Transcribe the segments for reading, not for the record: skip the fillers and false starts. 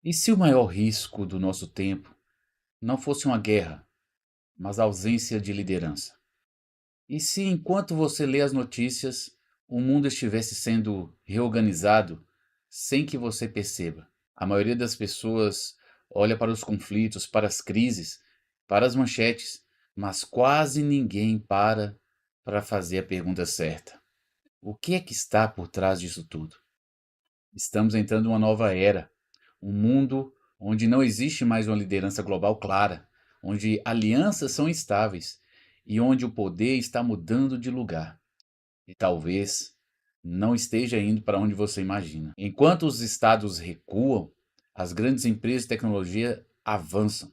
E se o maior risco do nosso tempo não fosse uma guerra, mas a ausência de liderança? E se, enquanto você lê as notícias, o mundo estivesse sendo reorganizado sem que você perceba? A maioria das pessoas olha para os conflitos, para as crises, para as manchetes, mas quase ninguém para fazer a pergunta certa. O que é que está por trás disso tudo? Estamos entrando em uma nova era, um mundo onde não existe mais uma liderança global clara, onde alianças são instáveis e onde o poder está mudando de lugar. E talvez não esteja indo para onde você imagina. Enquanto os estados recuam, as grandes empresas de tecnologia avançam.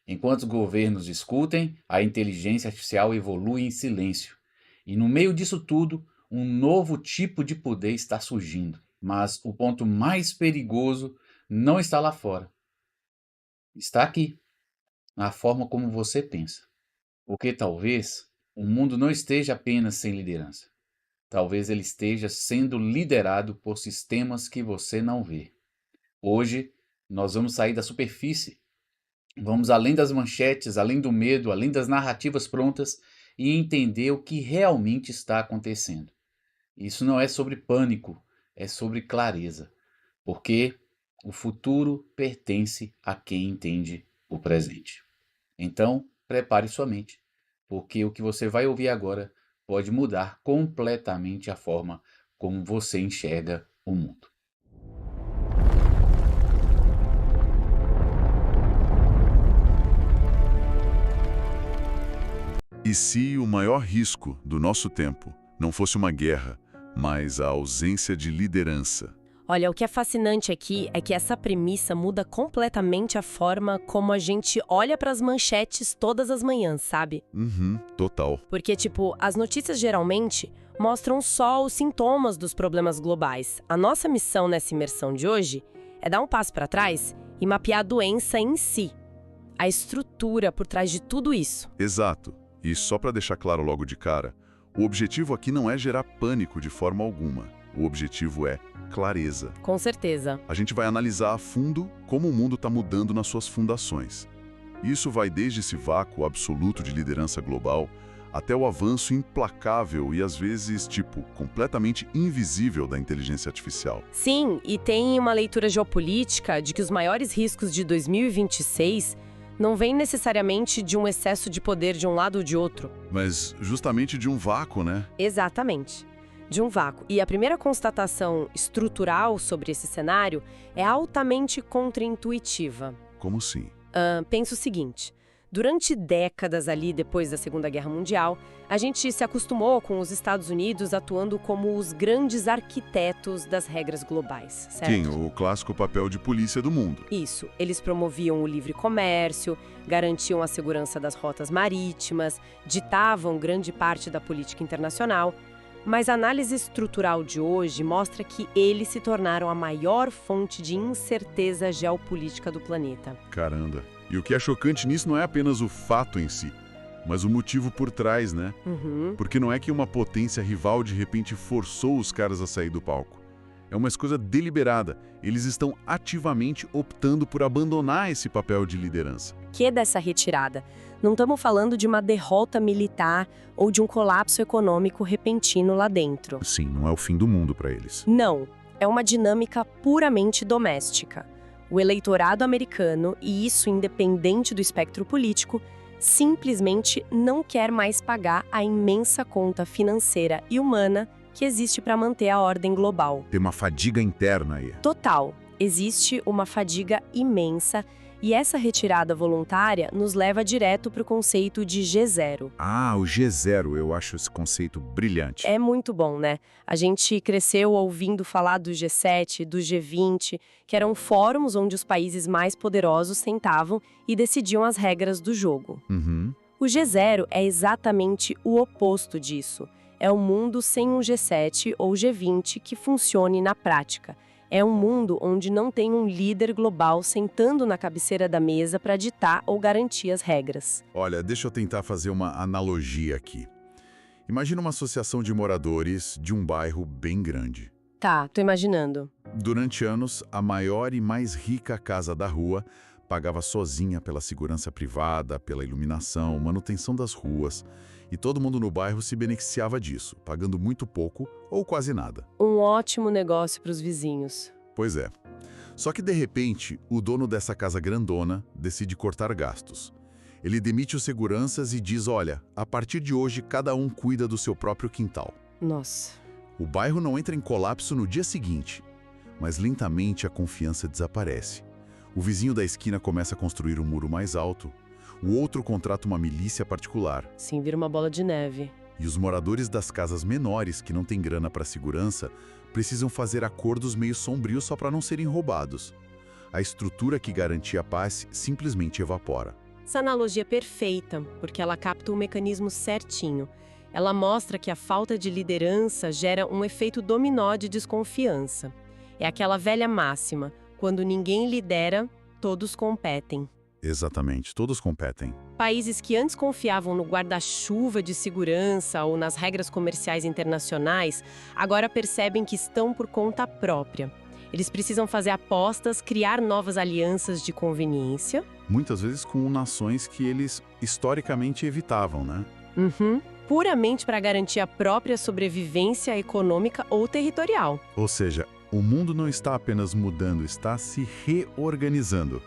Enquanto os governos discutem, a inteligência artificial evolui em silêncio. E no meio disso tudo, um novo tipo de poder está surgindo. Mas o ponto mais perigoso não está lá fora. Está aqui, na forma como você pensa. Porque talvez o mundo não esteja apenas sem liderança. Talvez ele esteja sendo liderado por sistemas que você não vê. Hoje, nós vamos sair da superfície. Vamos além das manchetes, além do medo, além das narrativas prontas e entender o que realmente está acontecendo. Isso não é sobre pânico, é sobre clareza, porque o futuro pertence a quem entende o presente. Então, prepare sua mente, porque o que você vai ouvir agora pode mudar completamente a forma como você enxerga o mundo. E se o maior risco do nosso tempo não fosse uma guerra, mas a ausência de liderança? Olha, o que é fascinante aqui é que essa premissa muda completamente a forma como a gente olha para as manchetes todas as manhãs, sabe? Uhum, total. Porque, tipo, as notícias geralmente mostram só os sintomas dos problemas globais. A nossa missão nessa imersão de hoje é dar um passo para trás e mapear a doença em si, a estrutura por trás de tudo isso. Exato. E só para deixar claro logo de cara, o objetivo aqui não é gerar pânico de forma alguma. O objetivo é clareza. Com certeza. A gente vai analisar a fundo como o mundo está mudando nas suas fundações. Isso vai desde esse vácuo absoluto de liderança global até o avanço implacável e às vezes, completamente invisível da inteligência artificial. Sim, e tem uma leitura geopolítica de que os maiores riscos de 2026 não vêm necessariamente de um excesso de poder de um lado ou de outro. Mas justamente de um vácuo, né? Exatamente. De um vácuo. E a primeira constatação estrutural sobre esse cenário é altamente contraintuitiva. Como assim? Pensa o seguinte: durante décadas ali depois da Segunda Guerra Mundial, a gente se acostumou com os Estados Unidos atuando como os grandes arquitetos das regras globais, certo? Sim, o clássico papel de polícia do mundo. Isso. Eles promoviam o livre comércio, garantiam a segurança das rotas marítimas, ditavam grande parte da política internacional. Mas a análise estrutural de hoje mostra que eles se tornaram a maior fonte de incerteza geopolítica do planeta. Caramba. E o que é chocante nisso não é apenas o fato em si, mas o motivo por trás, né? Porque não é que uma potência rival de repente forçou os caras a sair do palco. É uma coisa deliberada. Eles estão ativamente optando por abandonar esse papel de liderança. Que dessa retirada? Não estamos falando de uma derrota militar ou de um colapso econômico repentino lá dentro. Sim, não é o fim do mundo para eles. Não, é uma dinâmica puramente doméstica. O eleitorado americano, e isso independente do espectro político, simplesmente não quer mais pagar a imensa conta financeira e humana que existe para manter a ordem global. Tem uma fadiga interna aí. Total. Existe uma fadiga imensa e essa retirada voluntária nos leva direto para o conceito de G0. Ah, o G0, eu acho esse conceito brilhante. É muito bom, né? A gente cresceu ouvindo falar do G7, do G20, que eram fóruns onde os países mais poderosos sentavam e decidiam as regras do jogo. O G0 é exatamente o oposto disso. É um mundo sem um G7 ou G20 que funcione na prática. É um mundo onde não tem um líder global sentando na cabeceira da mesa para ditar ou garantir as regras. Olha, deixa eu tentar fazer uma analogia aqui. Imagina uma associação de moradores de um bairro bem grande. Tá, tô imaginando. Durante anos, a maior e mais rica casa da rua pagava sozinha pela segurança privada, pela iluminação, manutenção das ruas, e todo mundo no bairro se beneficiava disso, pagando muito pouco ou quase nada. Um ótimo negócio para os vizinhos. Pois é. Só que, de repente, o dono dessa casa grandona decide cortar gastos. Ele demite os seguranças e diz, olha, a partir de hoje cada um cuida do seu próprio quintal. Nossa. O bairro não entra em colapso no dia seguinte, mas lentamente a confiança desaparece. O vizinho da esquina começa a construir um muro mais alto, o outro contrata uma milícia particular. Sim, vira uma bola de neve. E os moradores das casas menores, que não têm grana para segurança, precisam fazer acordos meio sombrios só para não serem roubados. A estrutura que garantia a paz simplesmente evapora. Essa analogia é perfeita, porque ela capta o mecanismo certinho. Ela mostra que a falta de liderança gera um efeito dominó de desconfiança. É aquela velha máxima, quando ninguém lidera, todos competem. Exatamente, todos competem. Países que antes confiavam no guarda-chuva de segurança ou nas regras comerciais internacionais, agora percebem que estão por conta própria. Eles precisam fazer apostas, criar novas alianças de conveniência. Muitas vezes com nações que eles historicamente evitavam, né? Puramente para garantir a própria sobrevivência econômica ou territorial. Ou seja, o mundo não está apenas mudando, está se reorganizando.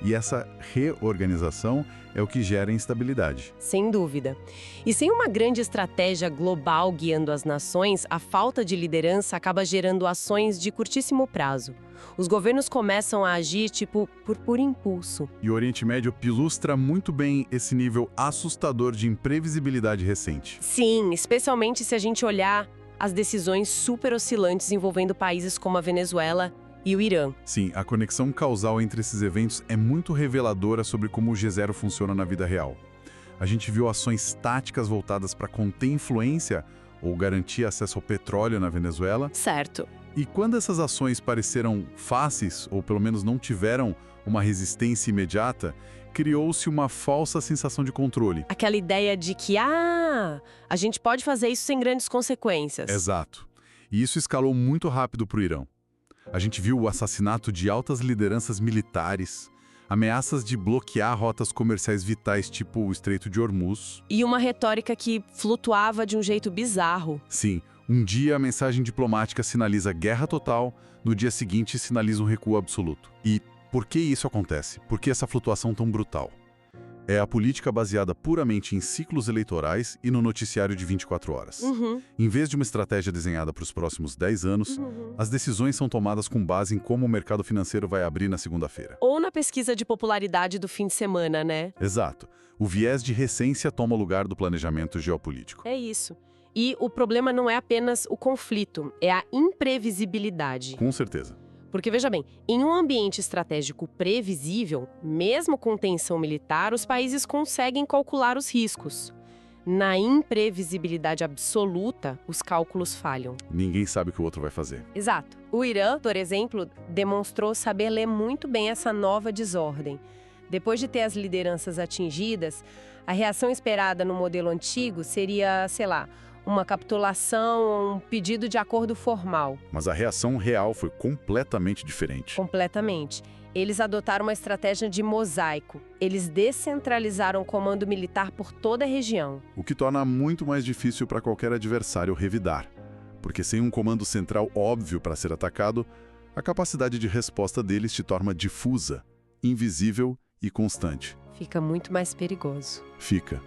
E essa reorganização é o que gera instabilidade. Sem dúvida. E sem uma grande estratégia global guiando as nações, a falta de liderança acaba gerando ações de curtíssimo prazo. Os governos começam a agir, por puro impulso. E o Oriente Médio ilustra muito bem esse nível assustador de imprevisibilidade recente. Sim, especialmente se a gente olhar as decisões super oscilantes envolvendo países como a Venezuela e o Irã. Sim, a conexão causal entre esses eventos é muito reveladora sobre como o G0 funciona na vida real. A gente viu ações táticas voltadas para conter influência ou garantir acesso ao petróleo na Venezuela. Certo. E quando essas ações pareceram fáceis, ou pelo menos não tiveram uma resistência imediata, criou-se uma falsa sensação de controle. Aquela ideia de que, a gente pode fazer isso sem grandes consequências. Exato. E isso escalou muito rápido para o Irã. A gente viu o assassinato de altas lideranças militares, ameaças de bloquear rotas comerciais vitais tipo o Estreito de Hormuz. E uma retórica que flutuava de um jeito bizarro. Sim, um dia a mensagem diplomática sinaliza guerra total, no dia seguinte sinaliza um recuo absoluto. E por que isso acontece? Por que essa flutuação tão brutal? É a política baseada puramente em ciclos eleitorais e no noticiário de 24 horas. Em vez de uma estratégia desenhada para os próximos 10 anos, as decisões são tomadas com base em como o mercado financeiro vai abrir na segunda-feira. Ou na pesquisa de popularidade do fim de semana, né? Exato. O viés de recência toma o lugar do planejamento geopolítico. É isso. E o problema não é apenas o conflito, é a imprevisibilidade. Com certeza. Porque, veja bem, em um ambiente estratégico previsível, mesmo com tensão militar, os países conseguem calcular os riscos. Na imprevisibilidade absoluta, os cálculos falham. Ninguém sabe o que o outro vai fazer. Exato. O Irã, por exemplo, demonstrou saber ler muito bem essa nova desordem. Depois de ter as lideranças atingidas, a reação esperada no modelo antigo seria, sei lá, uma capitulação ou um pedido de acordo formal. Mas a reação real foi completamente diferente. Completamente. Eles adotaram uma estratégia de mosaico. Eles descentralizaram o comando militar por toda a região. O que torna muito mais difícil para qualquer adversário revidar. Porque sem um comando central óbvio para ser atacado, a capacidade de resposta deles se torna difusa, invisível e constante. Fica muito mais perigoso. Fica.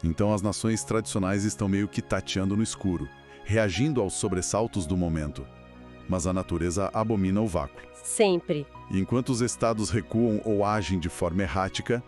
Então as nações tradicionais estão meio que tateando no escuro, reagindo aos sobressaltos do momento. Mas a natureza abomina o vácuo. Sempre. E enquanto os estados recuam ou agem de forma errática,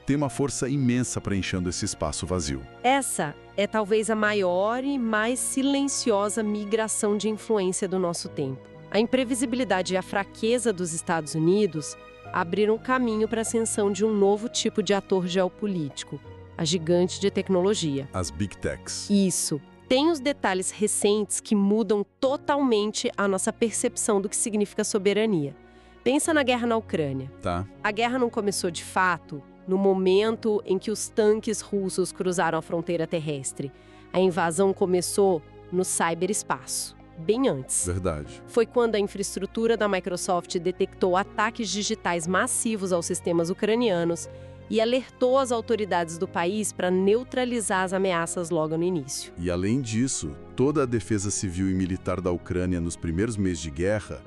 tem uma força imensa preenchendo esse espaço vazio. Essa é talvez a maior e mais silenciosa migração de influência do nosso tempo. A imprevisibilidade e a fraqueza dos Estados Unidos abriram caminho para a ascensão de um novo tipo de ator geopolítico. A gigante de tecnologia. As Big Techs. Isso. Tem os detalhes recentes que mudam totalmente a nossa percepção do que significa soberania. Pensa na guerra na Ucrânia. Tá. A guerra não começou de fato no momento em que os tanques russos cruzaram a fronteira terrestre. A invasão começou no ciberespaço. bem antes. Verdade. Foi quando a infraestrutura da Microsoft detectou ataques digitais massivos aos sistemas ucranianos e alertou as autoridades do país para neutralizar as ameaças logo no início. E além disso, toda a defesa civil e militar da Ucrânia nos primeiros meses de guerra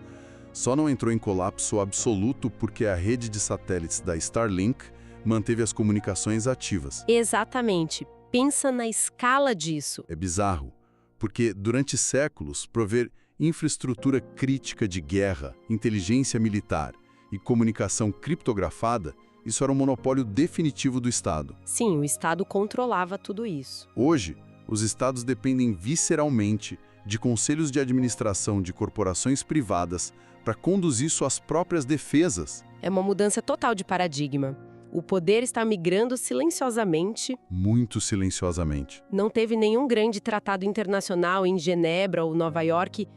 só não entrou em colapso absoluto porque a rede de satélites da Starlink manteve as comunicações ativas. Exatamente. Pensa na escala disso. É bizarro, porque durante séculos, prover infraestrutura crítica de guerra, inteligência militar e comunicação criptografada, isso era um monopólio definitivo do Estado. Sim, o Estado controlava tudo isso. Hoje, os Estados dependem visceralmente de conselhos de administração de corporações privadas para conduzir suas próprias defesas. É uma mudança total de paradigma. O poder está migrando silenciosamente. Muito silenciosamente. Não teve nenhum grande tratado internacional em Genebra ou Nova York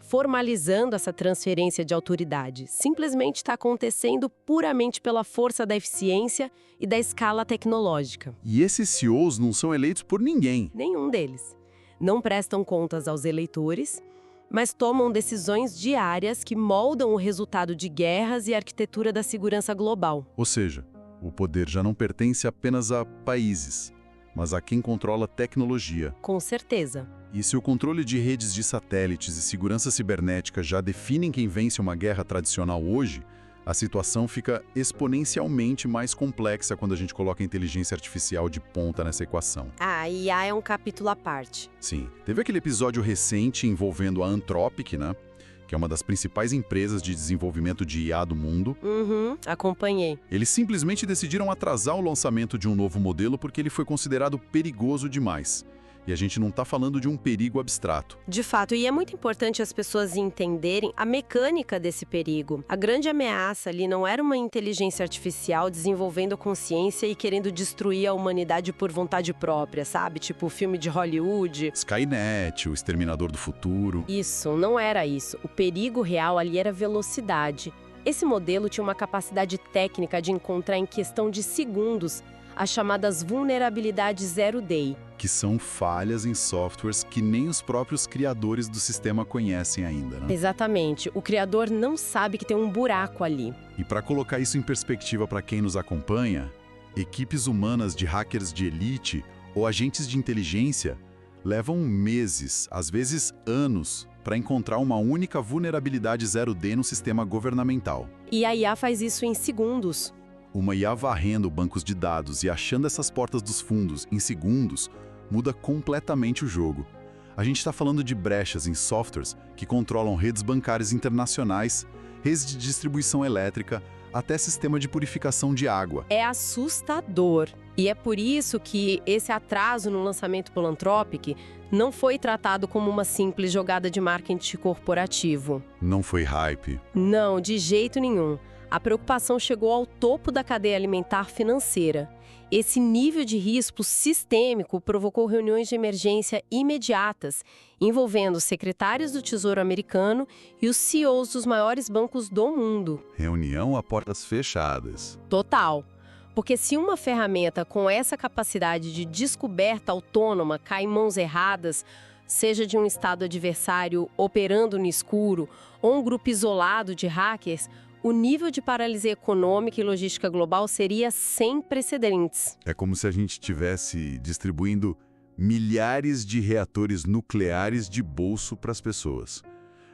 formalizando essa transferência de autoridade. Simplesmente está acontecendo puramente pela força da eficiência e da escala tecnológica. E esses CEOs não são eleitos por ninguém. Nenhum deles. Não prestam contas aos eleitores, mas tomam decisões diárias que moldam o resultado de guerras e arquitetura da segurança global. Ou seja, o poder já não pertence apenas a países, mas a quem controla tecnologia. Com certeza. E se o controle de redes de satélites e segurança cibernética já definem quem vence uma guerra tradicional hoje, a situação fica exponencialmente mais complexa quando a gente coloca a inteligência artificial de ponta nessa equação. A IA é um capítulo à parte. Sim. Teve aquele episódio recente envolvendo a Anthropic, né? Que é uma das principais empresas de desenvolvimento de IA do mundo. Acompanhei. Eles simplesmente decidiram atrasar o lançamento de um novo modelo porque ele foi considerado perigoso demais. E a gente não está falando de um perigo abstrato. De fato, e é muito importante as pessoas entenderem a mecânica desse perigo. A grande ameaça ali não era uma inteligência artificial desenvolvendo consciência e querendo destruir a humanidade por vontade própria, sabe? Tipo o filme de Hollywood. Skynet, o Exterminador do Futuro. Isso, não era isso. O perigo real ali era velocidade. Esse modelo tinha uma capacidade técnica de encontrar em questão de segundos as chamadas vulnerabilidades zero day. Que são falhas em softwares que nem os próprios criadores do sistema conhecem ainda, né? Exatamente. O criador não sabe que tem um buraco ali. E para colocar isso em perspectiva para quem nos acompanha, equipes humanas de hackers de elite ou agentes de inteligência levam meses, às vezes anos, para encontrar uma única vulnerabilidade zero day no sistema governamental. E a IA faz isso em segundos. Uma IA varrendo bancos de dados e achando essas portas dos fundos em segundos muda completamente o jogo. A gente está falando de brechas em softwares que controlam redes bancárias internacionais, redes de distribuição elétrica, até sistema de purificação de água. É assustador. E é por isso que esse atraso no lançamento pelo Anthropic não foi tratado como uma simples jogada de marketing corporativo. Não foi hype. Não, de jeito nenhum. A preocupação chegou ao topo da cadeia alimentar financeira. Esse nível de risco sistêmico provocou reuniões de emergência imediatas, envolvendo os secretários do Tesouro americano e os CEOs dos maiores bancos do mundo. Reunião a portas fechadas. Total. Porque se uma ferramenta com essa capacidade de descoberta autônoma cai em mãos erradas, seja de um estado adversário operando no escuro ou um grupo isolado de hackers, o nível de paralisia econômica e logística global seria sem precedentes. É como se a gente estivesse distribuindo milhares de reatores nucleares de bolso para as pessoas.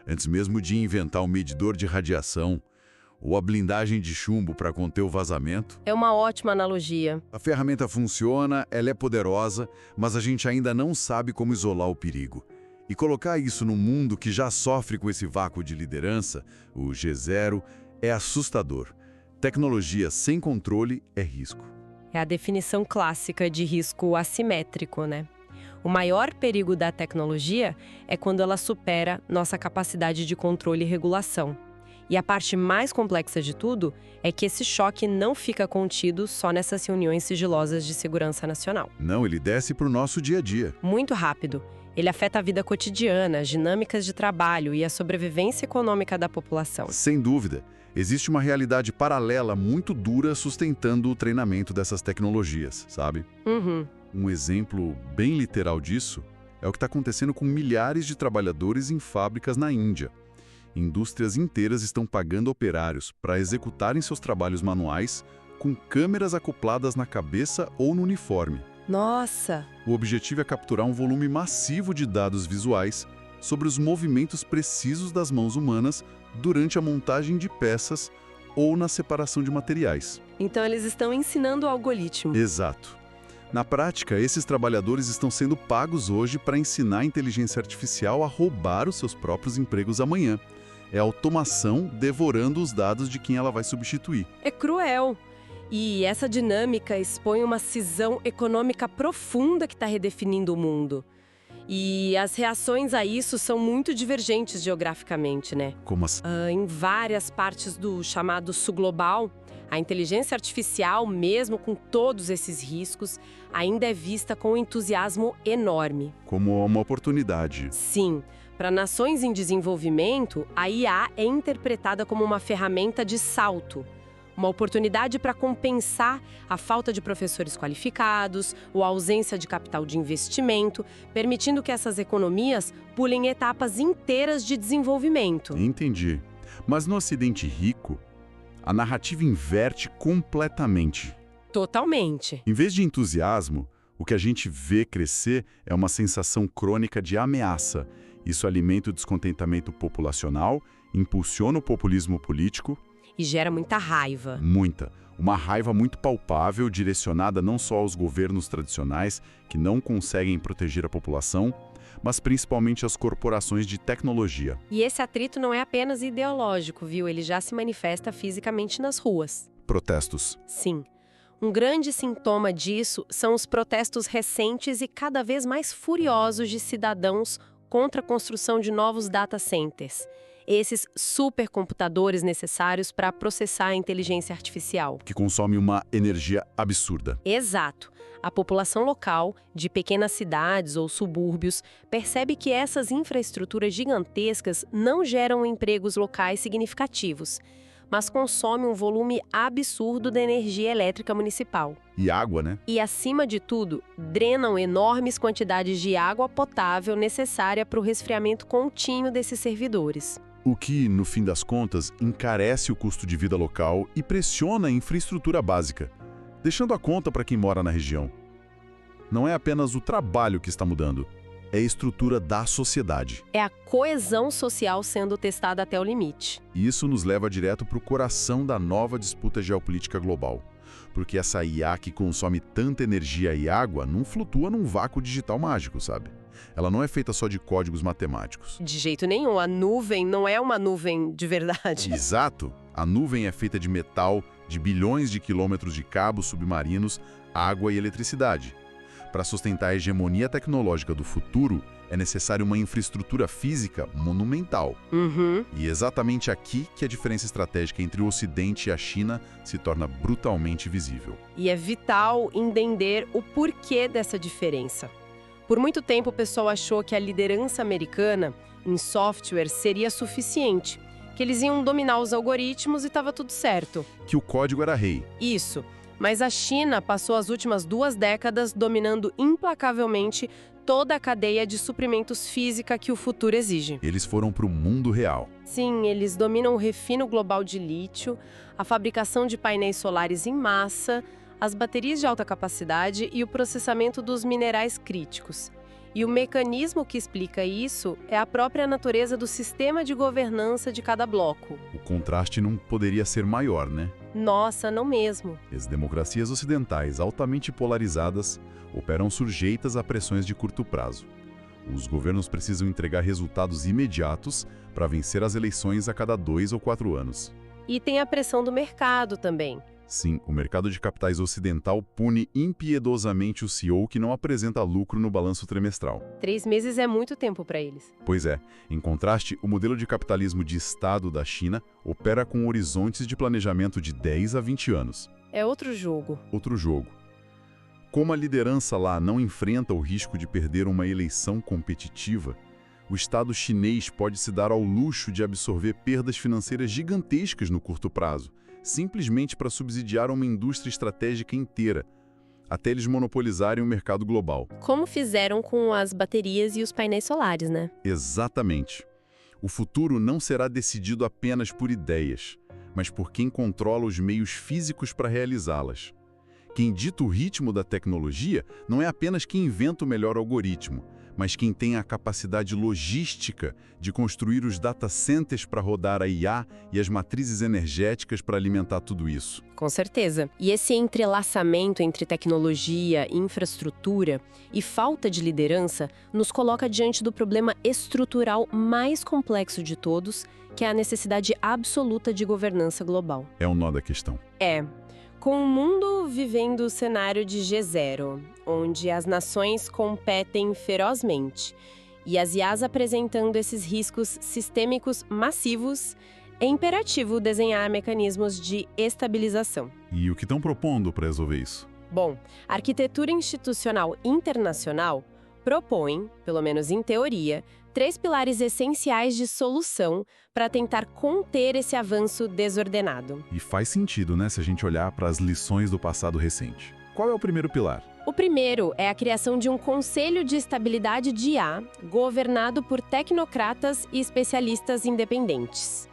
Antes mesmo de inventar um medidor de radiação ou a blindagem de chumbo para conter o vazamento. É uma ótima analogia. A ferramenta funciona, ela é poderosa, mas a gente ainda não sabe como isolar o perigo. E colocar isso num mundo que já sofre com esse vácuo de liderança, o G0, é assustador. Tecnologia sem controle é risco. É a definição clássica de risco assimétrico, né? O maior perigo da tecnologia é quando ela supera nossa capacidade de controle e regulação. E a parte mais complexa de tudo é que esse choque não fica contido só nessas reuniões sigilosas de segurança nacional. Não, ele desce para o nosso dia a dia. Muito rápido. Ele afeta a vida cotidiana, as dinâmicas de trabalho e a sobrevivência econômica da população. Sem dúvida. Existe uma realidade paralela muito dura sustentando o treinamento dessas tecnologias, sabe? Um exemplo bem literal disso É o que está acontecendo com milhares de trabalhadores em fábricas na Índia. Indústrias inteiras estão pagando operários para executarem seus trabalhos manuais com câmeras acopladas na cabeça ou no uniforme. Nossa! O objetivo é capturar um volume massivo de dados visuais sobre os movimentos precisos das mãos humanas durante a montagem de peças ou na separação de materiais. Então eles estão ensinando o algoritmo. Exato. Na prática, esses trabalhadores estão sendo pagos hoje para ensinar a inteligência artificial a roubar os seus próprios empregos amanhã. É a automação devorando os dados de quem ela vai substituir. É cruel. E essa dinâmica expõe uma cisão econômica profunda que está redefinindo o mundo. E as reações a isso são muito divergentes geograficamente, né? Como assim? Em várias partes do chamado sul global, a inteligência artificial, mesmo com todos esses riscos, ainda é vista com um entusiasmo enorme. Como uma oportunidade. Sim, para nações em desenvolvimento, a IA é interpretada como uma ferramenta de salto. Uma oportunidade para compensar a falta de professores qualificados, ou a ausência de capital de investimento, permitindo que essas economias pulem etapas inteiras de desenvolvimento. Entendi. Mas no Ocidente rico, a narrativa inverte completamente. Totalmente. Em vez de entusiasmo, o que a gente vê crescer é uma sensação crônica de ameaça. Isso alimenta o descontentamento populacional, impulsiona o populismo político. E gera muita raiva. Muita. Uma raiva muito palpável, direcionada não só aos governos tradicionais, que não conseguem proteger a população, mas principalmente às corporações de tecnologia. E esse atrito não é apenas ideológico, viu? Ele já se manifesta fisicamente nas ruas. Protestos. Sim. Um grande sintoma disso são os protestos recentes e cada vez mais furiosos de cidadãos contra a construção de novos data centers. Esses supercomputadores necessários para processar a inteligência artificial. Que consome uma energia absurda. Exato. A população local, de pequenas cidades ou subúrbios, percebe que essas infraestruturas gigantescas não geram empregos locais significativos, mas consomem um volume absurdo de energia elétrica municipal. E água, né? E, acima de tudo, drenam enormes quantidades de água potável necessária para o resfriamento contínuo desses servidores. O que, no fim das contas, encarece o custo de vida local e pressiona a infraestrutura básica, deixando a conta para quem mora na região. Não é apenas o trabalho que está mudando, é a estrutura da sociedade. É a coesão social sendo testada até o limite. E isso nos leva direto para o coração da nova disputa geopolítica global. Porque essa IA que consome tanta energia e água não flutua num vácuo digital mágico, sabe? Ela não é feita só de códigos matemáticos. De jeito nenhum, a nuvem não é uma nuvem de verdade. Exato! A nuvem é feita de metal, de bilhões de quilômetros de cabos submarinos, água e eletricidade. Para sustentar a hegemonia tecnológica do futuro, é necessária uma infraestrutura física monumental. E é exatamente aqui que a diferença estratégica entre o Ocidente e a China se torna brutalmente visível. E é vital entender o porquê dessa diferença. Por muito tempo, o pessoal achou que a liderança americana em software seria suficiente, que eles iam dominar os algoritmos e estava tudo certo. Que o código era rei. Isso. Mas a China passou as últimas 2 décadas dominando implacavelmente toda a cadeia de suprimentos física que o futuro exige. Eles foram para o mundo real. Sim, eles dominam o refino global de lítio, a fabricação de painéis solares em massa, as baterias de alta capacidade e o processamento dos minerais críticos. E o mecanismo que explica isso é a própria natureza do sistema de governança de cada bloco. O contraste não poderia ser maior, né? Nossa, não mesmo. As democracias ocidentais altamente polarizadas operam sujeitas a pressões de curto prazo. Os governos precisam entregar resultados imediatos para vencer as eleições a cada 2 ou 4 anos. E tem a pressão do mercado também. Sim, o mercado de capitais ocidental pune impiedosamente o CEO que não apresenta lucro no balanço trimestral. 3 meses é muito tempo para eles. Pois é. Em contraste, o modelo de capitalismo de Estado da China opera com horizontes de planejamento de 10 a 20 anos. É outro jogo. Outro jogo. Como a liderança lá não enfrenta o risco de perder uma eleição competitiva, o Estado chinês pode se dar ao luxo de absorver perdas financeiras gigantescas no curto prazo, simplesmente para subsidiar uma indústria estratégica inteira. até eles monopolizarem o mercado global. Como fizeram com as baterias e os painéis solares, né? Exatamente. O futuro não será decidido apenas por ideias, mas por quem controla os meios físicos para realizá-las. Quem dita o ritmo da tecnologia não é apenas quem inventa o melhor algoritmo, mas quem tem a capacidade logística de construir os data centers para rodar a IA e as matrizes energéticas para alimentar tudo isso. Com certeza. E esse entrelaçamento entre tecnologia, infraestrutura e falta de liderança nos coloca diante do problema estrutural mais complexo de todos, que é a necessidade absoluta de governança global. É o nó da questão. Com o mundo vivendo o cenário de G0, onde as nações competem ferozmente, e as IAs apresentando esses riscos sistêmicos massivos, é imperativo desenhar mecanismos de estabilização. E o que estão propondo para resolver isso? Bom, a arquitetura institucional internacional propõe, pelo menos em teoria, 3 pilares essenciais de solução para tentar conter esse avanço desordenado. E faz sentido, né, se a gente olhar para as lições do passado recente. Qual é o primeiro pilar? O primeiro é a criação de um Conselho de Estabilidade de IA, governado por tecnocratas e especialistas independentes.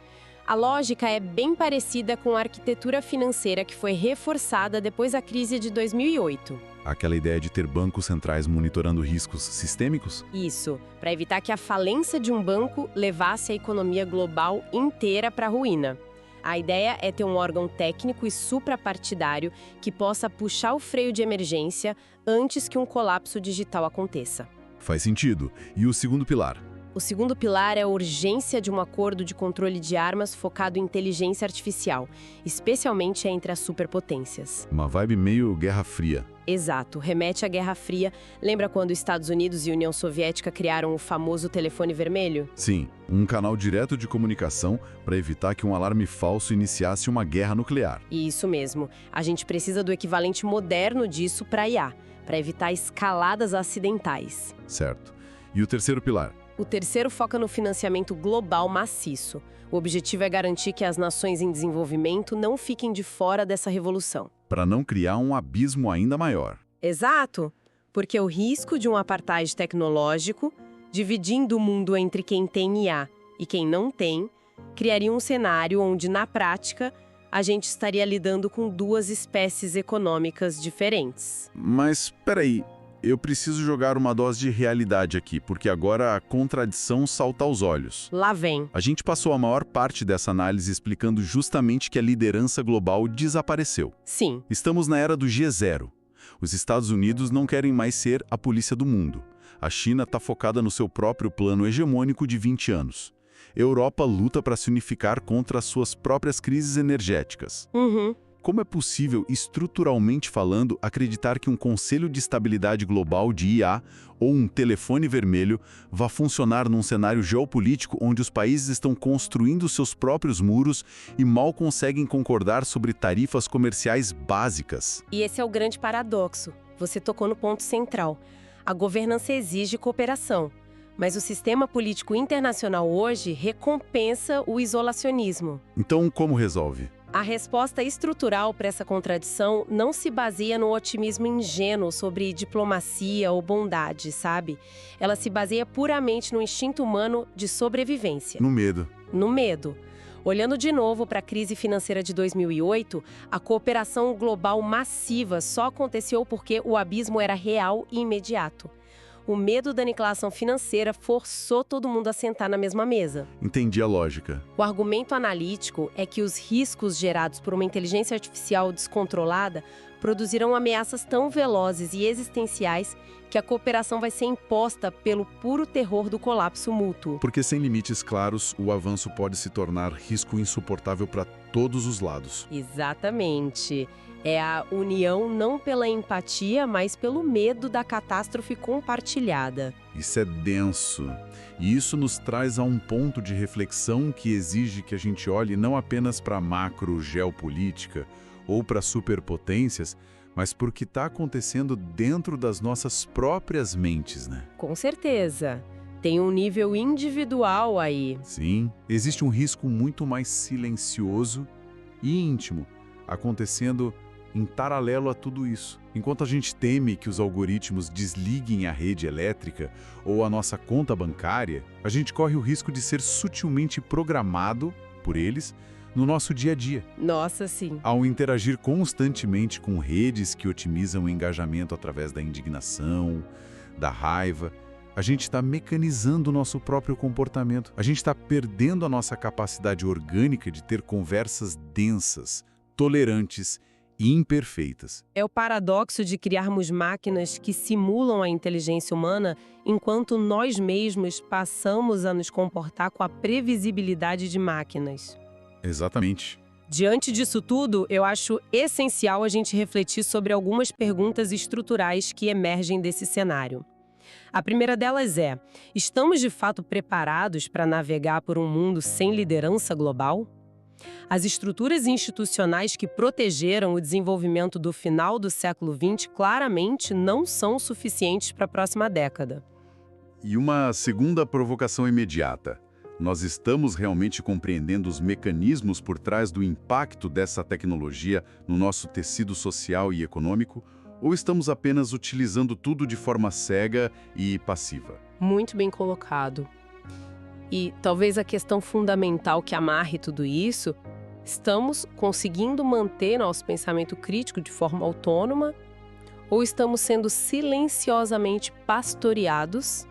A lógica é bem parecida com a arquitetura financeira que foi reforçada depois da crise de 2008. Aquela ideia de ter bancos centrais monitorando riscos sistêmicos? Isso, para evitar que a falência de um banco levasse a economia global inteira para a ruína. A ideia é ter um órgão técnico e suprapartidário que possa puxar o freio de emergência antes que um colapso digital aconteça. Faz sentido. E o segundo pilar? O segundo pilar é a urgência de um acordo de controle de armas focado em inteligência artificial, especialmente entre as superpotências. Uma vibe meio Guerra Fria. Exato, remete à Guerra Fria. Lembra quando Estados Unidos e União Soviética criaram o famoso telefone vermelho? Sim, um canal direto de comunicação para evitar que um alarme falso iniciasse uma guerra nuclear. Isso mesmo. A gente precisa do equivalente moderno disso para IA, para evitar escaladas acidentais. Certo. E o terceiro pilar? O terceiro foca no financiamento global maciço. O objetivo é garantir que as nações em desenvolvimento não fiquem de fora dessa revolução. Para não criar um abismo ainda maior. Exato, porque o risco de um apartheid tecnológico, dividindo o mundo entre quem tem IA e quem não tem, criaria um cenário onde, na prática, a gente estaria lidando com 2 espécies econômicas diferentes. Mas, peraí, eu preciso jogar uma dose de realidade aqui, porque agora a contradição salta aos olhos. Lá vem. A gente passou a maior parte dessa análise explicando justamente que a liderança global desapareceu. Sim. Estamos na era do G0. Os Estados Unidos não querem mais ser a polícia do mundo. A China está focada no seu próprio plano hegemônico de 20 anos. Europa luta para se unificar contra as suas próprias crises energéticas. Como é possível, estruturalmente falando, acreditar que um Conselho de Estabilidade Global de IA ou um telefone vermelho vá funcionar num cenário geopolítico onde os países estão construindo seus próprios muros e mal conseguem concordar sobre tarifas comerciais básicas? E esse é o grande paradoxo. Você tocou no ponto central. A governança exige cooperação, mas o sistema político internacional hoje recompensa o isolacionismo. Então, como resolve? A resposta estrutural para essa contradição não se baseia no otimismo ingênuo sobre diplomacia ou bondade, sabe? Ela se baseia puramente no instinto humano de sobrevivência. No medo. No medo. Olhando de novo para a crise financeira de 2008, a cooperação global massiva só aconteceu porque o abismo era real e imediato. O medo da aniquilação financeira forçou todo mundo a sentar na mesma mesa. Entendi a lógica. O argumento analítico é que os riscos gerados por uma inteligência artificial descontrolada produzirão ameaças tão velozes e existenciais que a cooperação vai ser imposta pelo puro terror do colapso mútuo. Porque sem limites claros, o avanço pode se tornar risco insuportável para todos os lados. Exatamente. É a união não pela empatia, mas pelo medo da catástrofe compartilhada. Isso é denso. E isso nos traz a um ponto de reflexão que exige que a gente olhe não apenas para a macro geopolítica ou para superpotências, mas por que está acontecendo dentro das nossas próprias mentes, né? Com certeza. Tem um nível individual aí. Sim, existe um risco muito mais silencioso e íntimo acontecendo em paralelo a tudo isso. Enquanto a gente teme que os algoritmos desliguem a rede elétrica ou a nossa conta bancária, a gente corre o risco de ser sutilmente programado por eles no nosso dia a dia. Nossa, sim. Ao interagir constantemente com redes que otimizam o engajamento através da indignação, da raiva, a gente está mecanizando o nosso próprio comportamento. A gente está perdendo a nossa capacidade orgânica de ter conversas densas, tolerantes e imperfeitas. É o paradoxo de criarmos máquinas que simulam a inteligência humana enquanto nós mesmos passamos a nos comportar com a previsibilidade de máquinas. Exatamente. Diante disso tudo, eu acho essencial a gente refletir sobre algumas perguntas estruturais que emergem desse cenário. A primeira delas é: estamos de fato preparados para navegar por um mundo sem liderança global? As estruturas institucionais que protegeram o desenvolvimento do final do século XX claramente não são suficientes para a próxima década. E uma segunda provocação imediata. Nós estamos realmente compreendendo os mecanismos por trás do impacto dessa tecnologia no nosso tecido social e econômico, ou estamos apenas utilizando tudo de forma cega e passiva? Muito bem colocado. E talvez a questão fundamental que amarre tudo isso: estamos conseguindo manter nosso pensamento crítico de forma autônoma ou estamos sendo silenciosamente pastoreados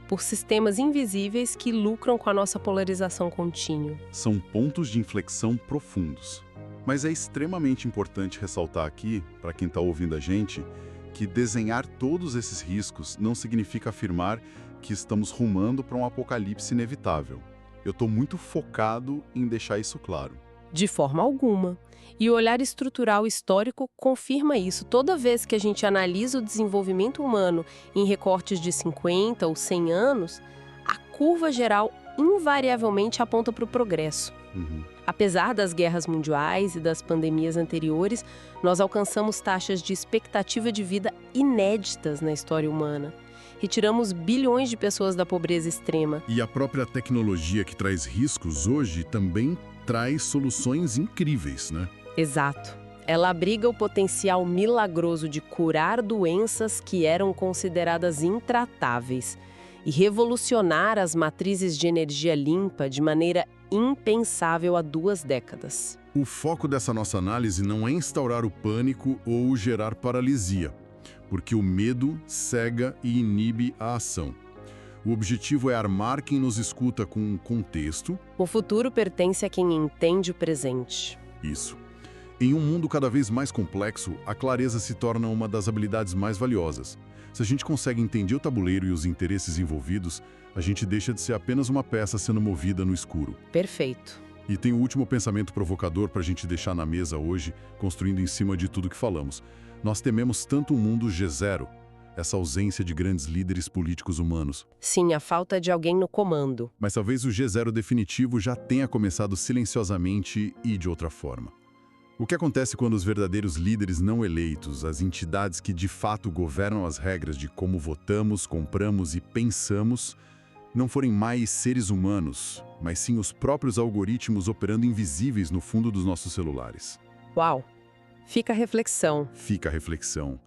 por sistemas invisíveis que lucram com a nossa polarização contínua? São pontos de inflexão profundos. Mas é extremamente importante ressaltar aqui, para quem está ouvindo a gente, que desenhar todos esses riscos não significa afirmar que estamos rumando para um apocalipse inevitável. Eu estou muito focado em deixar isso claro. De forma alguma. E o olhar estrutural histórico confirma isso. Toda vez que a gente analisa o desenvolvimento humano em recortes de 50 ou 100 anos, a curva geral invariavelmente aponta para o progresso. Apesar das guerras mundiais e das pandemias anteriores, nós alcançamos taxas de expectativa de vida inéditas na história humana. Retiramos bilhões de pessoas da pobreza extrema. E a própria tecnologia que traz riscos hoje também traz soluções incríveis, né? Exato. Ela abriga o potencial milagroso de curar doenças que eram consideradas intratáveis e revolucionar as matrizes de energia limpa de maneira impensável há 2 décadas. O foco dessa nossa análise não é instaurar o pânico ou gerar paralisia, porque o medo cega e inibe a ação. O objetivo é armar quem nos escuta com um contexto. O futuro pertence a quem entende o presente. Isso. Em um mundo cada vez mais complexo, a clareza se torna uma das habilidades mais valiosas. Se a gente consegue entender o tabuleiro e os interesses envolvidos, a gente deixa de ser apenas uma peça sendo movida no escuro. Perfeito. E tem o último pensamento provocador para a gente deixar na mesa hoje, construindo em cima de tudo que falamos. Nós tememos tanto um mundo G0, essa ausência de grandes líderes políticos humanos. Sim, a falta de alguém no comando. Mas talvez o G0 definitivo já tenha começado silenciosamente e de outra forma. O que acontece quando os verdadeiros líderes não eleitos, as entidades que de fato governam as regras de como votamos, compramos e pensamos, não forem mais seres humanos, mas sim os próprios algoritmos operando invisíveis no fundo dos nossos celulares? Uau! Fica a reflexão. Fica a reflexão.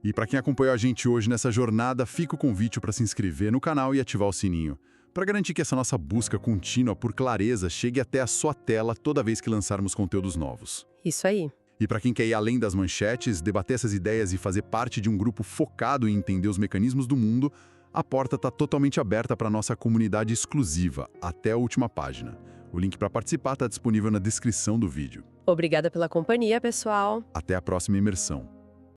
E para quem acompanhou a gente hoje nessa jornada, fica o convite para se inscrever no canal e ativar o sininho, para garantir que essa nossa busca contínua por clareza chegue até a sua tela toda vez que lançarmos conteúdos novos. Isso aí. E para quem quer ir além das manchetes, debater essas ideias e fazer parte de um grupo focado em entender os mecanismos do mundo, a porta está totalmente aberta para a nossa comunidade exclusiva, até a última página. O link para participar está disponível na descrição do vídeo. Obrigada pela companhia, pessoal. Até a próxima imersão.